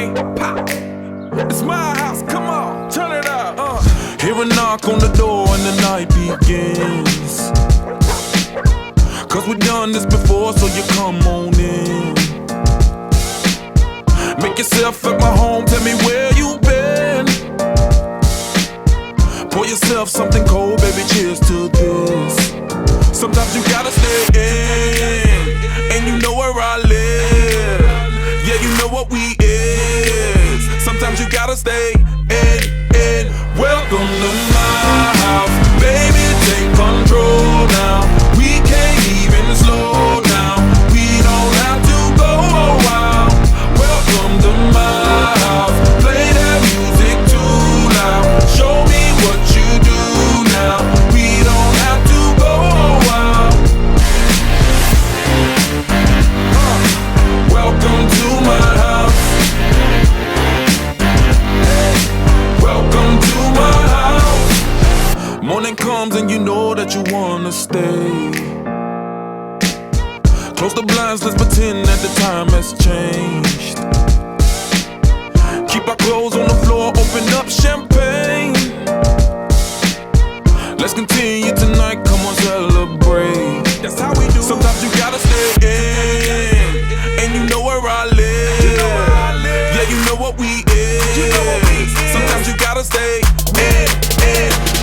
Unchain, pop. It's my house, come on, turn it up. Hear a knock on the door and the night begins. Cause we've done this before, so you come on in. Make yourself at my home, tell me where you been. Pour yourself something cold, baby, cheers to this. Sometimes you gotta stay in, and you know where I live. Yeah, you know what we is. Sometimes you gotta stay in. Welcome to my house, baby, take control now. We can't even slow down. We don't have to go a while. Welcome to my house, play that music too loud. Show me what you do now. We don't have to go a while. Welcome to my house. Welcome to my house. Morning comes and you know that you wanna stay. Close the blinds, let's pretend that the time has changed. Keep our clothes on the floor, open up champagne. Let's continue tonight, come on, celebrate. That's how we do. Sometimes you gotta stay in, and you know where I live. Yeah, you know what we is. Sometimes you gotta stay in.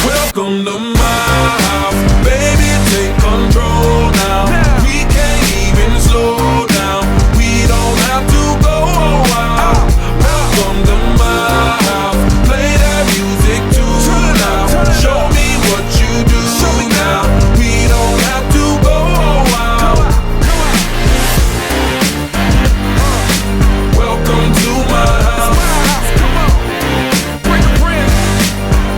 Welcome to my house, baby, take control now. We can't even slow down. We don't have to go a while. Welcome to my house, play that music too loud. Show me what you do now. We don't have to go a while. Welcome to my house.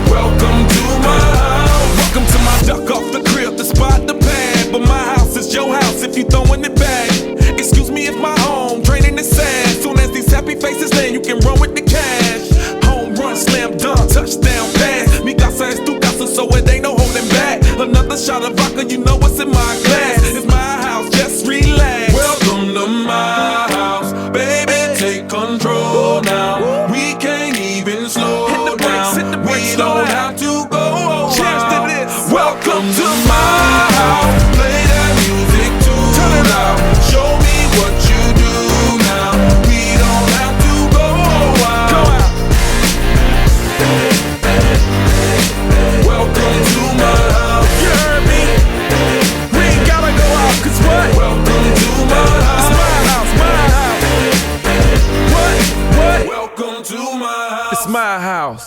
Welcome to my house. Welcome to my duck off the crib, the spot, the pad. But my house is your house if you throwing it back. Excuse me if my home draining is sad. Soon as these happy faces land, you can run with the cash. Home run, slam dunk, touchdown pass. Mi casa es tu casa, so it ain't no holding back. Another shot of vodka, you know what's in my glass. It's my house, just relax. Welcome to my house, baby, take control now. We can't even slow down. We don't have to go a while. Welcome to my house, play that music too loud. Show me what you do now. We don't have to go a while. Welcome to my house. You heard me? We ain't gotta go out, cause what? Welcome to my house. It's my house, my house. What? Welcome to my house. It's my house.